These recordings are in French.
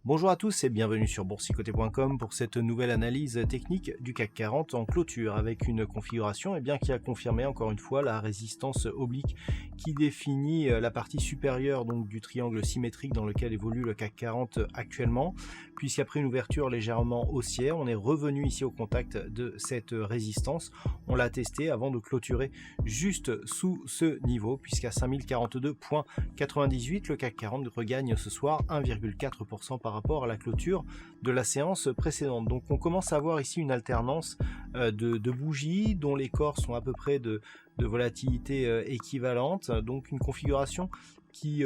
Bonjour à tous et bienvenue sur boursicoté.com pour cette nouvelle analyse technique du CAC 40 en clôture avec une configuration qui a confirmé encore une fois la résistance oblique qui définit la partie supérieure donc, du triangle symétrique dans lequel évolue le CAC 40 actuellement, puisqu'après une ouverture légèrement haussière, on est revenu ici au contact de cette résistance. On l'a testé avant de clôturer juste sous ce niveau, puisqu'à 5042,98, le CAC 40 regagne ce soir 1,4% par rapport à la clôture de la séance précédente. Donc on commence à voir ici une alternance de bougies dont les corps sont à peu près de volatilité équivalente, donc une configuration qui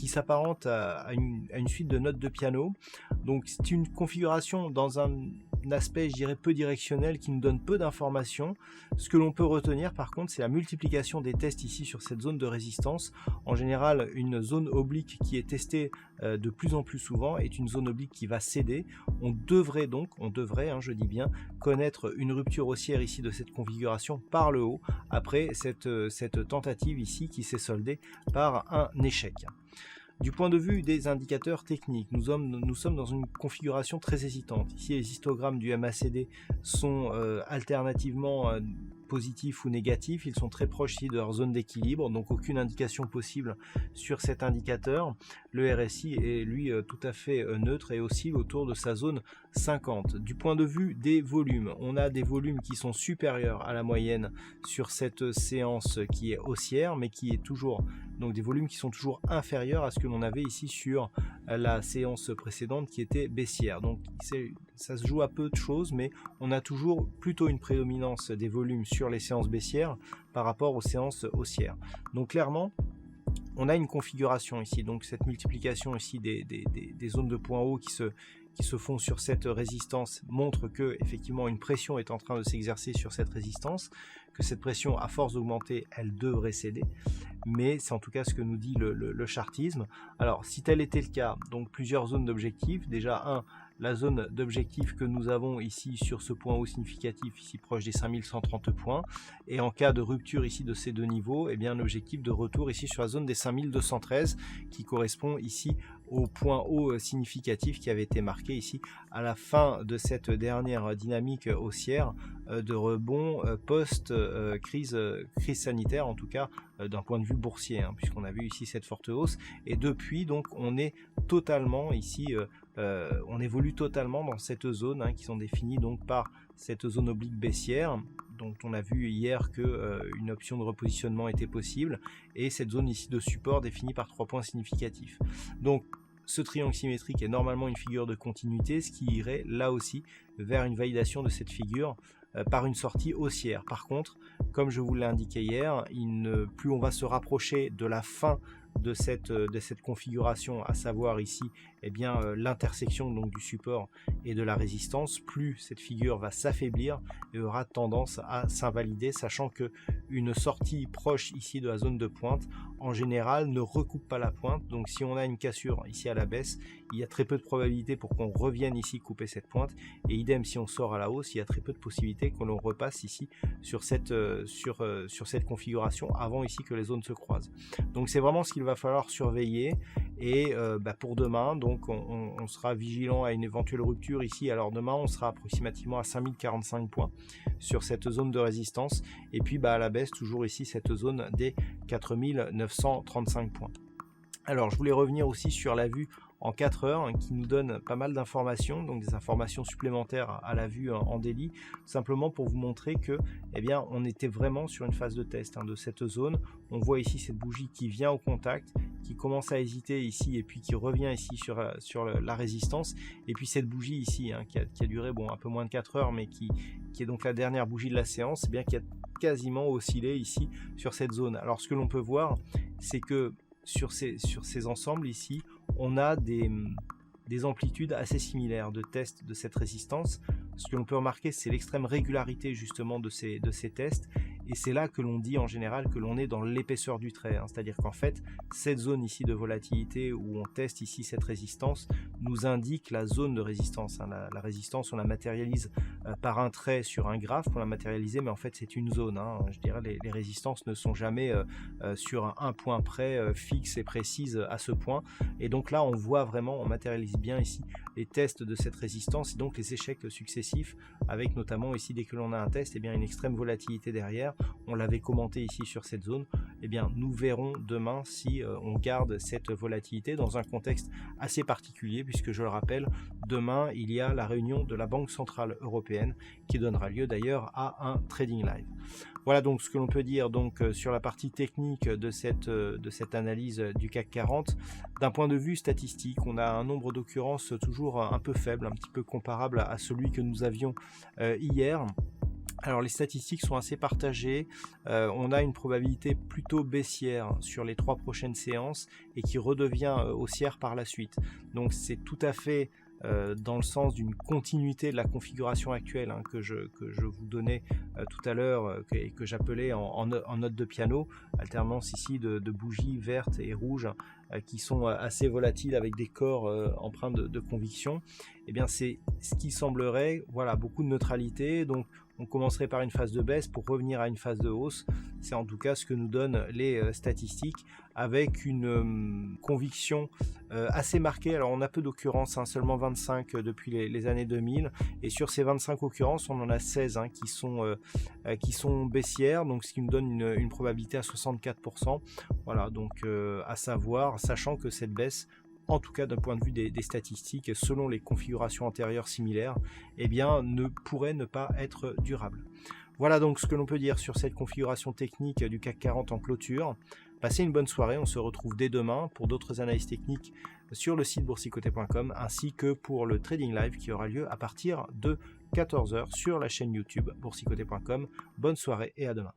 s'apparente à une suite de notes de piano. Donc c'est une configuration dans un aspect, je dirais, peu directionnel qui nous donne peu d'informations. Ce que l'on peut retenir par contre, c'est la multiplication des tests ici sur cette zone de résistance. En général, une zone oblique qui est testée de plus en plus souvent est une zone oblique qui va céder. On devrait, je dis bien, connaître une rupture haussière ici de cette configuration par le haut après cette tentative ici qui s'est soldée par un échec. Du point de vue des indicateurs techniques, nous sommes dans une configuration très hésitante. Ici, les histogrammes du MACD sont alternativement positifs ou négatifs. Ils sont très proches ici de leur zone d'équilibre, donc aucune indication possible sur cet indicateur. Le RSI est lui tout à fait neutre et oscille autour de sa zone 50. Du point de vue des volumes, on a des volumes qui sont supérieurs à la moyenne sur cette séance qui est haussière, mais qui est toujours donc des volumes qui sont toujours inférieurs à ce que l'on avait ici sur la séance précédente qui était baissière. Donc ça se joue à peu de choses, mais on a toujours plutôt une prédominance des volumes sur les séances baissières par rapport aux séances haussières. Donc clairement, on a une configuration ici, donc cette multiplication ici des zones de points hauts qui se font sur cette résistance montre que effectivement une pression est en train de s'exercer sur cette résistance, que cette pression à force d'augmenter elle devrait céder, mais c'est en tout cas ce que nous dit le chartisme. Alors si tel était le cas, donc plusieurs zones d'objectifs, déjà la zone d'objectif que nous avons ici sur ce point haut significatif, ici proche des 5130 points, et en cas de rupture ici de ces deux niveaux, et bien l'objectif de retour ici sur la zone des 5213 qui correspond ici au point haut significatif qui avait été marqué ici à la fin de cette dernière dynamique haussière de rebond post-crise sanitaire, en tout cas d'un point de vue boursier, puisqu'on a vu ici cette forte hausse, et depuis donc on est totalement ici on évolue totalement dans cette zone qui sont définies donc par cette zone oblique baissière dont on a vu hier que une option de repositionnement était possible, et cette zone ici de support définie par 3 points significatifs. Donc ce triangle symétrique est normalement une figure de continuité, ce qui irait là aussi vers une validation de cette figure par une sortie haussière. Par contre, comme je vous l'ai indiqué hier, plus on va se rapprocher de la fin de cette configuration, à savoir ici l'intersection donc du support et de la résistance, plus cette figure va s'affaiblir et aura tendance à s'invalider, sachant que une sortie proche ici de la zone de pointe en général ne recoupe pas la pointe. Donc si on a une cassure ici à la baisse, il y a très peu de probabilité pour qu'on revienne ici couper cette pointe, et idem si on sort à la hausse, il y a très peu de possibilités que l'on repasse ici sur cette configuration avant ici que les zones se croisent. Donc c'est vraiment ce qu'il va falloir surveiller, et pour demain donc on sera vigilant à une éventuelle rupture ici. Alors demain on sera approximativement à 5045 points sur cette zone de résistance, et puis à la baisse toujours ici cette zone des 4935 points. Alors je voulais revenir aussi sur la vue en 4 heures qui nous donne pas mal d'informations, donc des informations supplémentaires à la vue en daily, simplement pour vous montrer que on était vraiment sur une phase de test de cette zone. On voit ici cette bougie qui vient au contact, qui commence à hésiter ici et puis qui revient ici sur la résistance, et puis cette bougie ici qui a duré un peu moins de 4 heures, mais qui est donc la dernière bougie de la séance, qui a quasiment oscillé ici sur cette zone. Alors ce que l'on peut voir, c'est que sur ces ensembles ici, on a des amplitudes assez similaires de test de cette résistance. Ce que l'on peut remarquer, c'est l'extrême régularité justement de ces tests, et c'est là que l'on dit en général que l'on est dans l'épaisseur du trait, hein. C'est-à-dire qu'en fait, cette zone ici de volatilité où on teste ici cette résistance nous indique la zone de résistance, hein. La résistance, on la matérialise par un trait sur un graphe pour la matérialiser, mais en fait c'est une zone, hein. Je dirais les résistances ne sont jamais sur un point près fixe et précise à ce point, et donc là on voit vraiment, on matérialise bien ici les tests de cette résistance et donc les échecs successifs, avec notamment ici dès que l'on a un test, et bien une extrême volatilité derrière. On l'avait commenté ici sur cette zone. Et bien nous verrons demain si on garde cette volatilité dans un contexte assez particulier, puisque je le rappelle, demain il y a la réunion de la Banque Centrale Européenne qui donnera lieu d'ailleurs à un trading live. Voilà donc ce que l'on peut dire donc sur la partie technique de cette analyse du CAC 40. D'un point de vue statistique, on a un nombre d'occurrences toujours un peu faible, un petit peu comparable à celui que nous avions hier. Alors les statistiques sont assez partagées, on a une probabilité plutôt baissière sur les 3 prochaines séances et qui redevient haussière par la suite. Donc c'est tout à fait dans le sens d'une continuité de la configuration actuelle, hein, que je vous donnais tout à l'heure et que j'appelais en note de piano, alternance ici de bougies vertes et rouges qui sont assez volatiles avec des corps empreints de conviction. Et bien c'est ce qui semblerait, voilà, beaucoup de neutralité. Donc on commencerait par une phase de baisse pour revenir à une phase de hausse. C'est en tout cas ce que nous donnent les statistiques, avec une conviction assez marquée. Alors on a peu d'occurrences, hein, seulement 25 depuis les années 2000, et sur ces 25 occurrences on en a 16 hein, qui sont baissières, donc ce qui nous donne une probabilité à 64%. Voilà, donc à savoir, sachant que cette baisse, en tout cas d'un point de vue des statistiques, selon les configurations antérieures similaires, eh bien, pourrait ne pas être durable. Voilà donc ce que l'on peut dire sur cette configuration technique du CAC 40 en clôture. Passez une bonne soirée, on se retrouve dès demain pour d'autres analyses techniques sur le site boursicoté.com, ainsi que pour le trading live qui aura lieu à partir de 14 h sur la chaîne YouTube boursicoté.com. Bonne soirée et à demain.